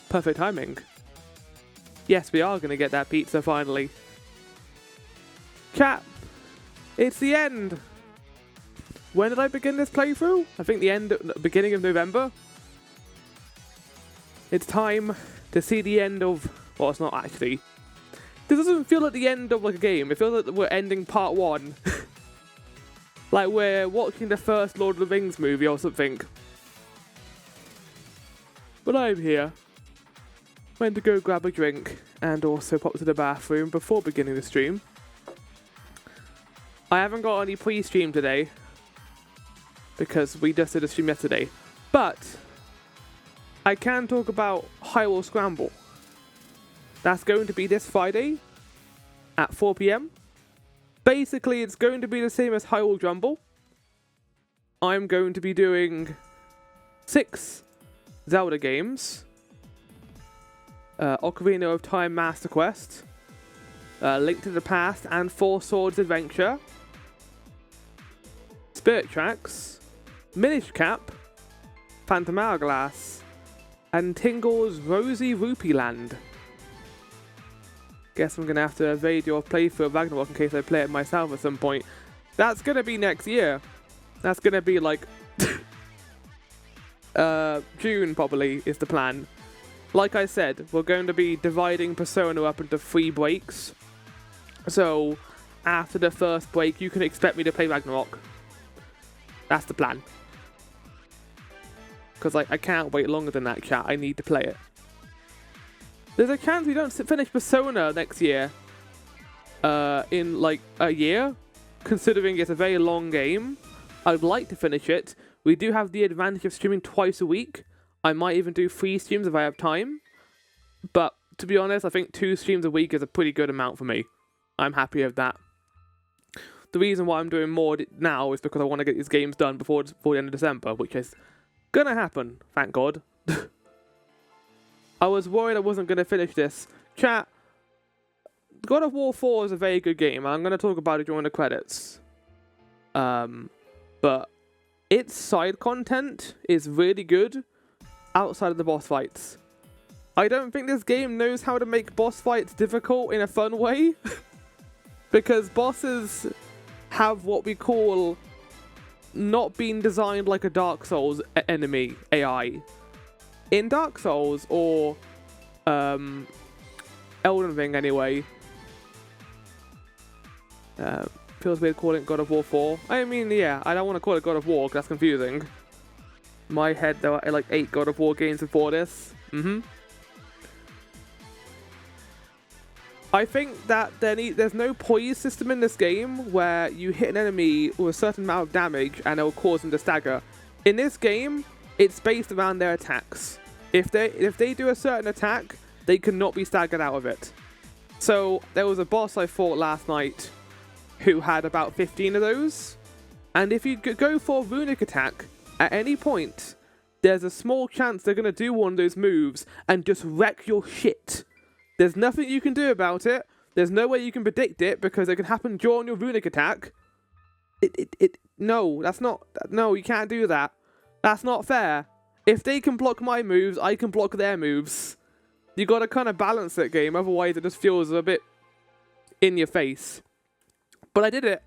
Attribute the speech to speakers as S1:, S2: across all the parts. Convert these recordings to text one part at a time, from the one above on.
S1: Perfect timing. Yes, we are going to get that pizza finally. Chat, it's the end. When did I begin this playthrough? I think beginning of November. It's time to see the end of... Well, it's not actually. This doesn't feel like the end of like a game. It feels like we're ending part 1. Like we're watching the first Lord of the Rings movie or something. But I'm here. Went to go grab a drink and also pop to the bathroom before beginning the stream. I haven't got any pre-stream today because we just did a stream yesterday. But I can talk about Hyrule Scramble. That's going to be this Friday at 4 PM. Basically, it's going to be the same as Hyrule Rumble. I'm going to be doing 6 Zelda games. Ocarina of Time Master Quest, Link to the Past and Four Swords Adventure, Spirit Tracks, Minish Cap, Phantom Hourglass, and Tingle's Rosy Rupee Land. Guess I'm going to have to evade your playthrough of Ragnarok in case I play it myself at some point. That's going to be next year. That's going to be like June probably is the plan. Like I said, we're going to be dividing Persona up into 3 breaks. So, after the first break, you can expect me to play Ragnarok. That's the plan. Because I can't wait longer than that, chat. I need to play it. There's a chance we don't finish Persona next year. In like a year. Considering it's a very long game. I'd like to finish it. We do have the advantage of streaming twice a week. I might even do 3 streams if I have time. But to be honest, I think 2 streams a week is a pretty good amount for me. I'm happy with that. The reason why I'm doing more now is because I want to get these games done before the end of December, which is gonna happen, thank God. I was worried I wasn't going to finish this. Chat, God of War 4 is a very good game. I'm going to talk about it during the credits. But its side content is really good outside of the boss fights. I don't think this game knows how to make boss fights difficult in a fun way. Because bosses have what we call not being designed like a Dark Souls enemy AI. In Dark Souls, or Elden Ring anyway, feels weird calling it God of War 4. I mean, yeah, I don't want to call it God of War because that's confusing. In my head, there were like 8 God of War games before this. I think that there's no poise system in this game where you hit an enemy with a certain amount of damage and it will cause them to stagger. In this game, it's based around their attacks. If they do a certain attack, they cannot be staggered out of it. So there was a boss I fought last night who had about 15 of those. And if you go for a runic attack at any point, there's a small chance they're going to do one of those moves and just wreck your shit. There's nothing you can do about it. There's no way you can predict it because it can happen during your runic attack. No, that's not... No, you can't do that. That's not fair. If they can block my moves, I can block their moves. You gotta kind of balance that game, otherwise it just feels a bit in your face. But I did it.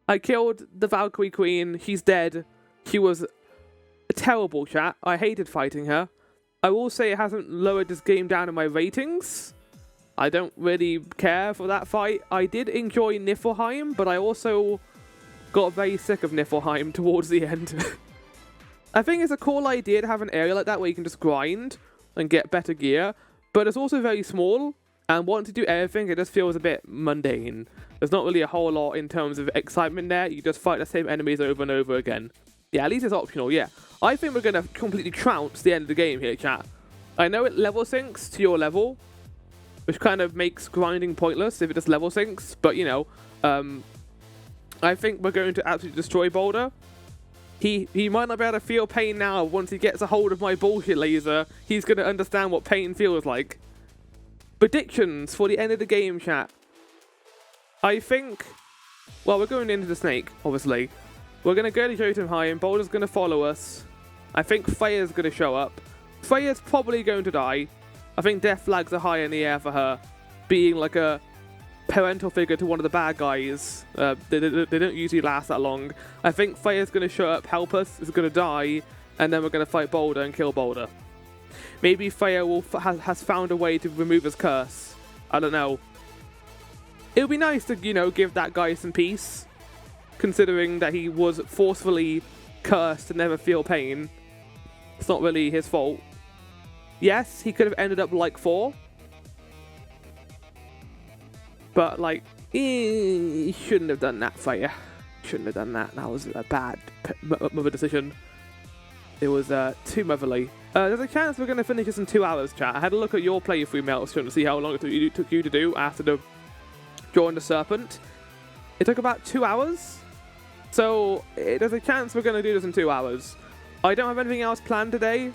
S1: I killed the Valkyrie Queen. She's dead. She was a terrible, chat. I hated fighting her. I will say it hasn't lowered this game down in my ratings. I don't really care for that fight. I did enjoy Niflheim, but I also got very sick of Niflheim towards the end. I think it's a cool idea to have an area like that where you can just grind and get better gear, but it's also very small, and wanting to do everything, it just feels a bit mundane. There's not really a whole lot in terms of excitement there. You just fight the same enemies over and over again. Yeah, at least it's optional, yeah. I think we're going to completely trounce the end of the game here, chat. I know it level syncs to your level, which kind of makes grinding pointless if it just level syncs, but you know, I think we're going to absolutely destroy Boulder. He might not be able to feel pain now. Once he gets a hold of my bullshit laser, he's going to understand what pain feels like. Predictions for the end of the game, chat. I think... Well, we're going into the snake, obviously. We're going to go to Jotunheim. Boulder's going to follow us. I think Freya's going to show up. Freya's probably going to die. I think death flags are high in the air for her, being like a parental figure to one of the bad guys. They don't usually last that long. I think Freya's going to show up, help us, is going to die, and then we're going to fight Boulder and kill Boulder. Maybe Freya has found a way to remove his curse. I don't know. It would be nice to, you know, give that guy some peace, considering that he was forcefully cursed to never feel pain. It's not really his fault. Yes, he could have ended up like 4. But, like, he shouldn't have done that, Freya. Shouldn't have done that. That was a bad mother decision. It was too motherly. There's a chance we're going to finish this in 2 hours, chat. I had a look at your playthrough, Maelstrom, to see how long it took you to do after the drawing the serpent. It took about 2 hours. So, there's a chance we're going to do this in 2 hours. I don't have anything else planned today.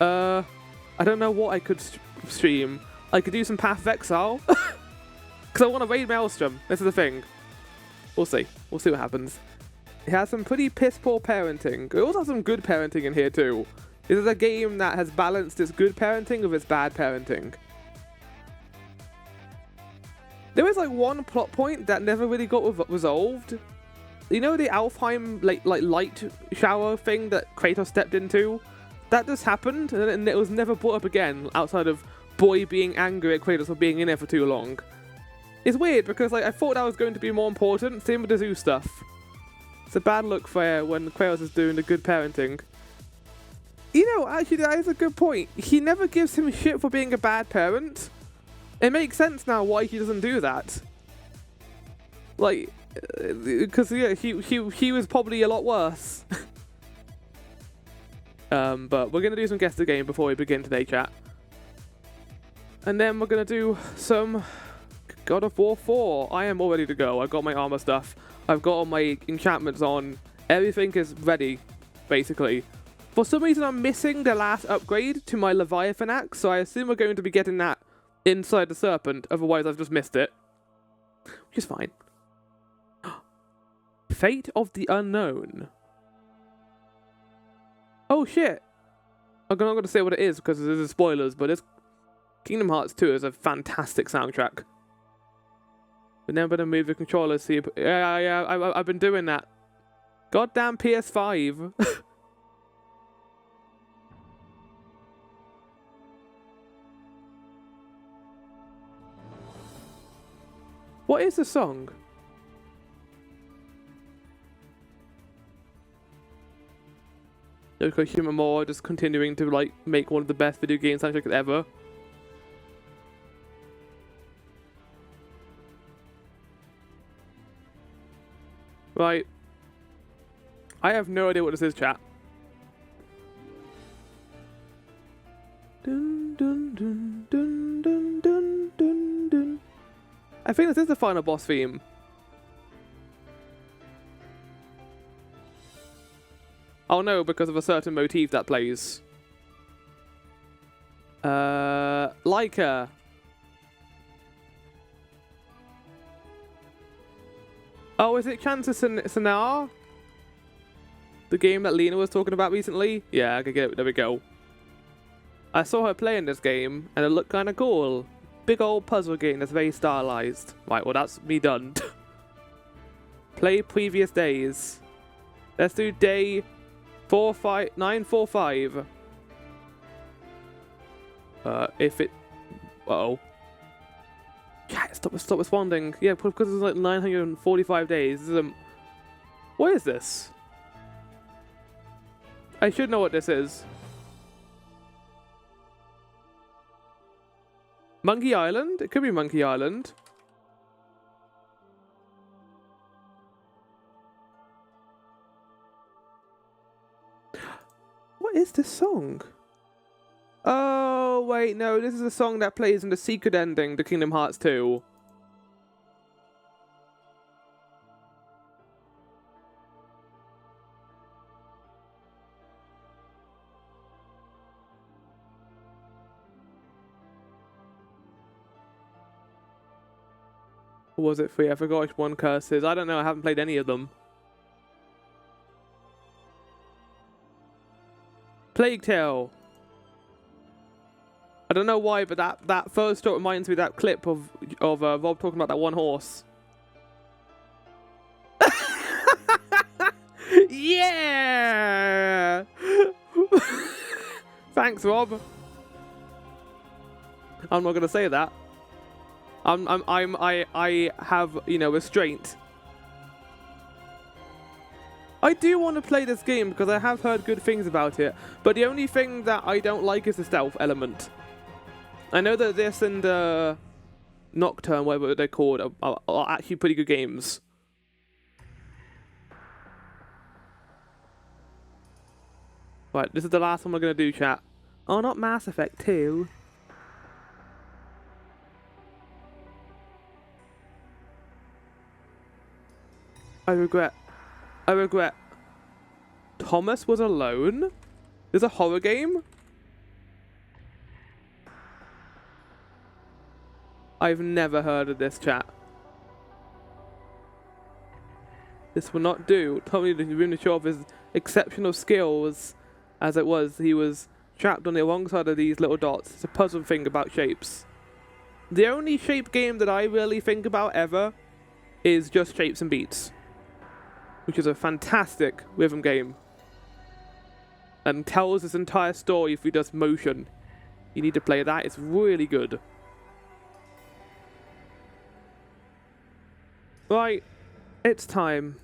S1: I don't know what I could stream. I could do some Path of Exile. Because I want to raid Maelstrom. This is the thing. We'll see. We'll see what happens. It has some pretty piss-poor parenting. It also has some good parenting in here too. This is a game that has balanced its good parenting with its bad parenting. There was like one plot point that never really got resolved. You know the Alfheim light shower thing that Kratos stepped into? That just happened, and it was never brought up again, outside of Boy being angry at Kratos for being in there for too long. It's weird, because like I thought that was going to be more important, same with the Zeus stuff. It's a bad look for when Kratos is doing the good parenting. You know, actually that is a good point. He never gives him shit for being a bad parent. It makes sense now why he doesn't do that. Like, because yeah, he was probably a lot worse. But we're going to do some guess the game before we begin today, chat. And then we're going to do some God of War 4. I am all ready to go. I've got my armor stuff. I've got all my enchantments on. Everything is ready, basically. For some reason, I'm missing the last upgrade to my Leviathan axe, so I assume we're going to be getting that inside the Serpent. Otherwise, I've just missed it. Which is fine. Fate of the Unknown. Oh, shit. I'm not going to say what it is, because this is spoilers, but it's Kingdom Hearts 2 is a fantastic soundtrack. But then I'm going to move the controller, see if... Yeah, I've been doing that. Goddamn PS5. What is the song? Yoko Shimomura just continuing to like make one of the best video game soundtracks ever. Right. I have no idea what this is, chat. Dun, dun, dun, dun, dun, dun, dun, dun. I think this is the final boss theme. Oh no, because of a certain motif that plays. Leica. Oh, is it Chances Sonar? The game that Lena was talking about recently? Yeah, I could get it. There we go. I saw her playing this game, and it looked kind of cool. Big old puzzle game that's very stylized. Right, well that's me done. Play previous days. Let's do day 945. If it... Uh-oh. Yeah, stop responding. Yeah, because it's like 945 days. This is what is this? I should know what this is. Monkey Island? It could be Monkey Island. What is this song? Oh, wait, no. This is a song that plays in the secret ending to Kingdom Hearts 2. Or was it free? I forgot which one Curse is. I don't know. I haven't played any of them. Plague Tale. I don't know why, but that first thought reminds me of that clip of Rob talking about that one horse. Yeah. Thanks, Rob. I'm not gonna say that. I have, you know, restraint. I do want to play this game because I have heard good things about it, but the only thing that I don't like is the stealth element. I know that this and Nocturne, whatever they're called, are actually pretty good games. Right, this is the last one we're going to do, chat. Oh, not Mass Effect 2. I regret. Thomas was alone? There's a horror game? I've never heard of this, chat. This will not do. Tommy didn't even show off his exceptional skills. As it was, he was trapped on the wrong side of these little dots. It's a puzzle thing about shapes. The only shape game that I really think about ever is just Shapes and Beats, which is a fantastic rhythm game and tells this entire story through just motion. You need to play that. It's really good. Right, it's time.